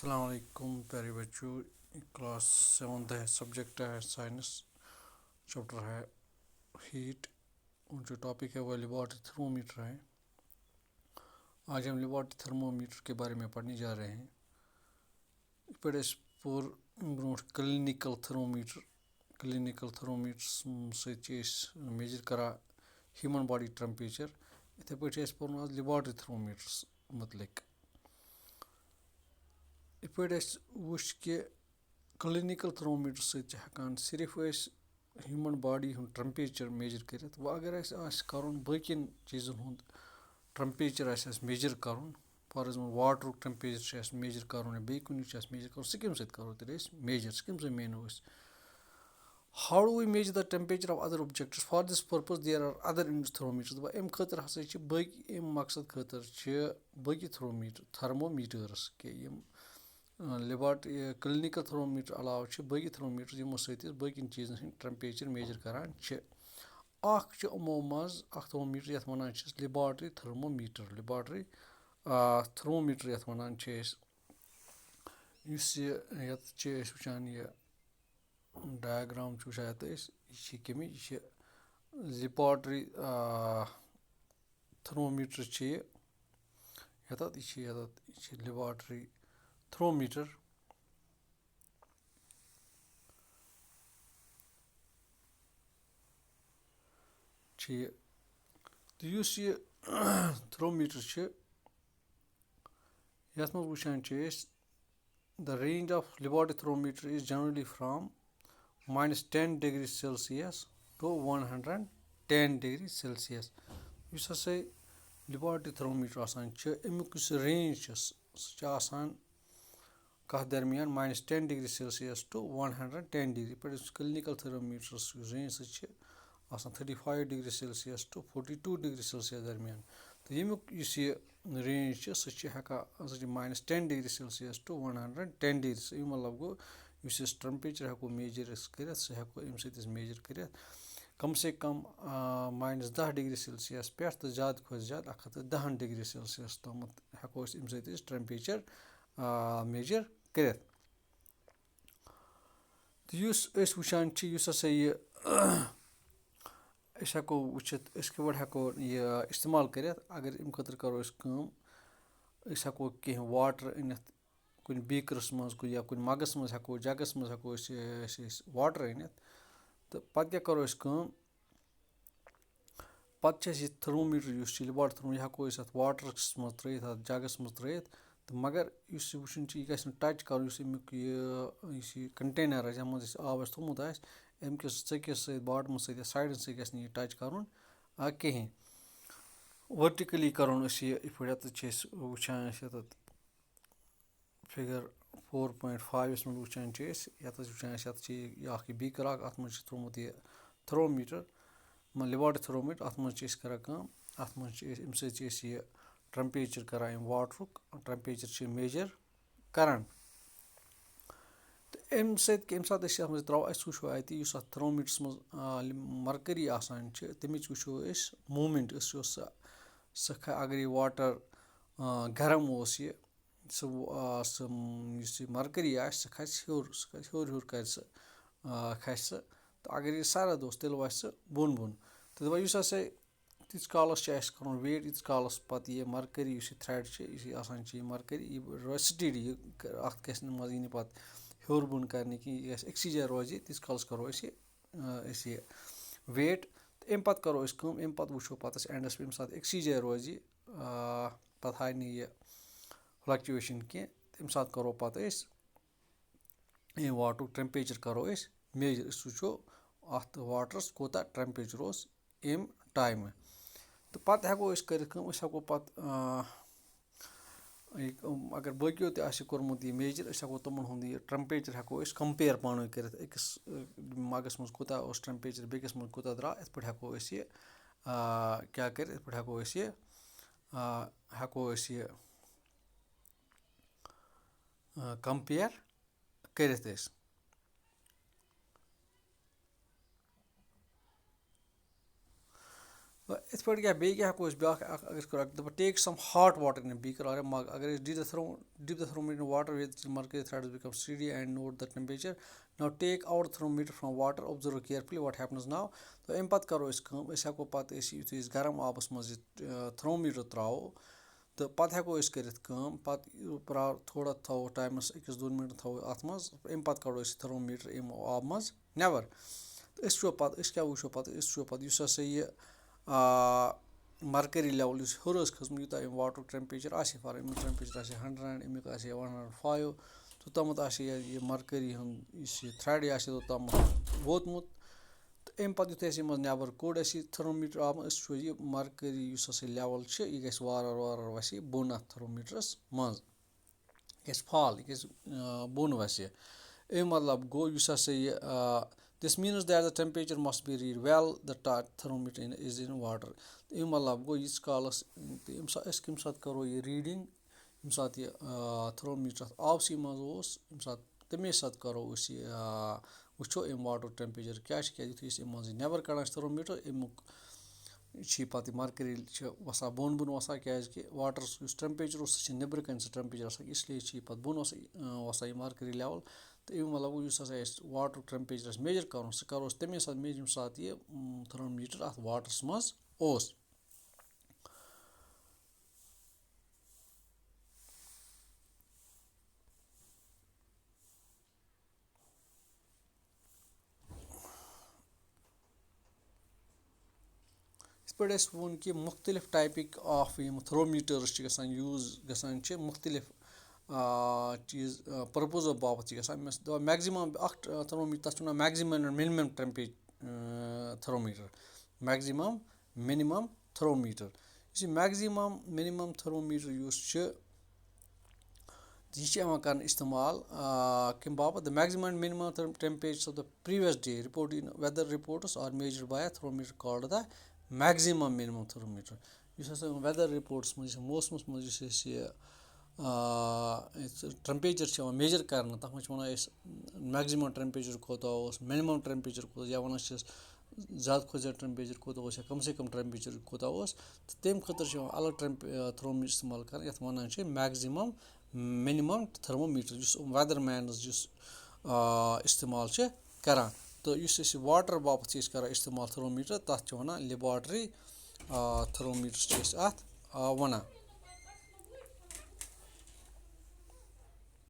अस्सलाम वालेकुम प्यारे बच्चों। क्लास 7th है, सब्जेक्ट है साइंस, चैप्टर है हीट और जो टॉपिक है वो लेबॉरेटरी थर्मोमीटर है। आज हम लेबॉरेटरी थर्मोमीटर के बारे में पढ़ने जा रहे हैं। पे पूर ब्रो क्लिनिकल थर्मोमीटर मेजर करा ह्यूमन बॉडी टेम्परेचर। इथे पे पोर्न आज लेबॉरेटरी थर्मोमीटर्स मतलब पे वुच कि क्लिनिकल थर्मोमीटर हेकान सिर्फ ह्यूमन बॉडी हुंद टेम्परेचर मेजर कर। अगर कर बकिन चीज़न हुंद टेम्परेचर मेजर कर, for example water temperature measure कर या बे कुछ मेजर कर, सह कम करो मेजर, सह कम मेनो। How do we measure the temperature of other objects? For this purpose there are other thermometers. अम खतर हसा अम मकसद खतर बकी थर्मोमीटर्स के लेबॉरेटरी क्लिनिकल थर्मोमीटर अलावा बकी थर्मोमीटर यमो सत्य बकिन चीज़न हंद टेम्परेचर मेजर करान। यमो मज थर्मोमीटर ये वनान लेबॉरेटरी थर्मोमीटर यथ वनान वुचान यह डायग्राम वुचान यह कमिच लेबॉरेटरी थर्मोमीटर यह लेबॉरेटरी थर्मोमीटर तो यह थर्मोमीटर यथ मज वुचान the range of laboratory thermometer is generally from -10 degrees Celsius to 110 degrees Celsius. यस हसा लेबॉरेटरी थर्मोमीटर अमुक रेंज सह दरमियान -10 डिग्री सेल्सियस टू 110 डिग्री पे क्लिनिकल थर्मोमीटर्स रेंज सह 35 degree Celsius to 42 degree Celsius दरमियान। तो यमुक रेंज सह -10 डिग्री सेल्सियस टू 110 डिग्री। यह मतलब गो टेम्परेचर हेको मेजर कर सह हेको अम मेजर कर कम से कम -10 डिग्री सेल्सियस पे तो ज़्यादा खुद ज़्यादा 110 डिग्री सेल्सियस तम हेको अम टेम्परेचर मेजर कर। तो वुचान हसा यह हेको वुचित हेको यह इस्तेमाल कर। अगर अम खतर करो हेको कह वाटर अनित कुन बीकरस मज या कुन मगस मज हेको जगस मज हेको वाटर अनित। तो पत् क्या करो पत् थर्मोमीटर लेबॉरेटरी थर्मोमीटर यह हेको वाटरस मज त्रित जगस मज त्रित। तो मगर वुचन यह गि टच कर अमुक यह कंटेनर यथ मज आब थोमुत अमकिस चक्किस सत बॉटम सत साइडन सत गि यह टच कर कहें। वर्टिकली करो यह वुचान फिगर 4.5 मज वुचान यथ वुचान यह बीकर अत मज थोमुत यह थर्मोमीटर लेबॉरेटरी थर्मोमीटर अत मज कर अत मज अम यह टेम्परेचर करान वाटरुक टेम्परेचर मेजर करान। तो अम सात त्रो वुचो अत थर्मोमीटरस मज मरकरी तमिच वुचो मूवमेंट अगर यह वाटर गर्म मरकरी सह खस हूर कर खस। तो अगर यह सर्द तेल वस बोन बोन। तो दपा तीस कालस कर वेट यीस कालस पत् यह मरकरी थ्रेड यह मरकरी यह रोज स्टडी अत गि मज यी पत् हूर बोन करने कि यह अक्सी जाए रोज तीस कालस करो यह वेट। तो अम पत् करो अम पत् वुचो एंडस पे ये अक्सी जाए रोज पत् हाय यह फ्लक्चुएशन कह तम सात करो वाटर टेम्परेचर करो मेजर वुचो अत वाटरस कोता टेम्परेचर अम टाइम। तो पत् हेको कर हेको पत् अगर बकियो तोर्मुत यह मेजर हेको तमन हुंद यह टेम्परेचर हेको कंपेयर पान कर अकिस मगस मज कोता टेम्परेचर बेकिस मज कोता द्रा इत पे हेको यह क्या कर इत पे हेको यह कंपेयर कर। یِتھ پٲٹھۍ بیٚیہِ کیٛاہ ہٮ۪کو أسۍ بیٛاکھ اگر أسۍ کَرو دَپان take some hot water in beaker or a mug اگر أسۍ dip the thermometer in water with mercury threads become steady and note the temperature now take out thermometer from water observe carefully what happens now تہٕ اَمہِ پَتہٕ کَرو أسۍ کٲم أسۍ ہٮ۪کو پَتہٕ یِتھُے أسۍ گرم آبَس منٛز یہِ تھرمومیٖٹر ترٛاوو تہٕ پَتہٕ ہٮ۪کو أسۍ کٔرِتھ کٲم پَتہٕ تھوڑا تھاوو ٹایمَس 1-2 مِنٹ تھاوو اَتھ منٛز اَمہِ پَتہٕ کَڑو أسۍ تھرمومیٖٹر اَمہِ آبہٕ منٛز نٮ۪بر تہٕ أسۍ وٕچھو پَتہٕ أسۍ کیٛاہ وٕچھو پَتہٕ یُس ہسا یہِ مرکری لیول یُس ہیوٚر ٲس کھٔژمٕژ یوٗتاہ اَمہِ واٹرُک ٹیمپریچر آسہِ فار اَمیُک ٹیمپریچر آسہِ 100 اَمیُک آسہِ 105 توٚتامَتھ آسہِ یہِ مرکری ہُنٛد یُس یہِ تھرٛڈ یہِ آسہِ توٚتامَتھ ووتمُت تہٕ اَمہِ پَتہٕ یُتھُے اَسہِ یہِ منٛز نٮ۪بر کوٚڑ اَسہِ یہِ تھرمومیٖٹر آب أسۍ وٕچھو یہِ مرکری یُس ہسا لیول چھِ یہِ گژھِ وارٕ وَسہِ یہِ بۄن اَتھ تھرمومیٖٹرَس منٛز یہِ گژھِ فال یہِ گژھِ بۄن وَسہِ اَمہِ مطلب گوٚو یُس ہسا یہِ this means that the temperature must be read while the thermometer is in water اَمہِ مطلب گوٚو ییٖتِس کالَس أسۍ کَمہِ ساتہٕ کَرو یہِ ریٖڈِنٛگ ییٚمہِ ساتہٕ یہِ تھرمومیٖٹر اَتھ آبسٕے منٛز اوس ییٚمہِ ساتہٕ تَمے ساتہٕ کَرو أسۍ یہِ وٕچھو اَمہِ واٹرُک ٹیمپریچر کیٛاہ چھِ کیٛازِ یُتھُے أسۍ اَمہِ منٛز یہِ نٮ۪بر کَڑان چھِ تھرمومیٖٹر اَمیُک چھِ یہِ پَتہٕ یہِ مرکری چھِ وَسان بۄن وَسان کیٛازِکہِ واٹر یُس ٹیمپریچر اوس سُہ چھِ نیٚبرٕ کَنۍ سُہ ٹیمپریچر آسان اِسلیے چھِ یہِ پَتہٕ بۄن وَسان یہِ مرکری لیول تہٕ اَمیُک مطلب گوٚو یُس ہسا اَسہِ واٹرُک ٹیمپریچر آسہِ میجر کَرُن سُہ کَرو أسۍ تَمے ساتہٕ میجر ییٚمہِ ساتہٕ یہِ تھرمومیٖٹر اَتھ واٹرَس منٛز اوس یِتھ پٲٹھۍ اَسہِ ووٚن کہِ مُختٔلِف ٹایپٕکۍ آف یِم تھرمومیٖٹٲرٕس چھِ گژھان یوٗز گژھان چھِ مُختٔلِف چیٖز پٔرپوزو باپَتھ چھِ گژھان مےٚ دَپان میکزِمَم اکھ تھرمومیٖٹر تَتھ چھِ وَنان maximum and minimum thermometer maximum minimum thermometer یُس یہِ میکزِمم مِنِمم تھرمومیٖٹر یُس چھُ یہِ چھِ یِوان کرنہٕ اِستعمال کَمہِ باپَتھ the maximum and minimum temperature of the previous day report in weather reports are measure by a thermometer called the maximum minimum thermometer یُس ہسا ویدر رِپورٹس منٛز یُس موسمَس منٛز یُس اَسہِ یہِ ٹیمپریچر چھُ یِوان میجر کرنہٕ تَتھ منٛز چھِ وَنان أسۍ میکزِمم ٹیمپریچر کوتاہ اوس مِنِمم ٹیمپریچر کوٗتاہ یا وَنان چھِس زیادٕ کھۄتہٕ زیادٕ ٹیمپریچر کوٗتاہ اوس یا کَم سے کَم ٹیمپریچر کوٗتاہ اوس تہٕ تَمہِ خٲطرٕ چھُ یِوان الگ تھرمومیٖٹر اِستعمال کرنہٕ یَتھ وَنان چھِ میکزِمم مِنِمم تھرمومیٖٹر یُس ویدر مینٕز یُس اِستعمال چھِ کران تہٕ یُس أسۍ واٹر باپَتھ چھِ أسۍ کران اِستعمال تھرمومیٖٹر تَتھ چھِ وَنان لیبارٹری تھرمومیٖٹر چھِ أسۍ اَتھ وَنان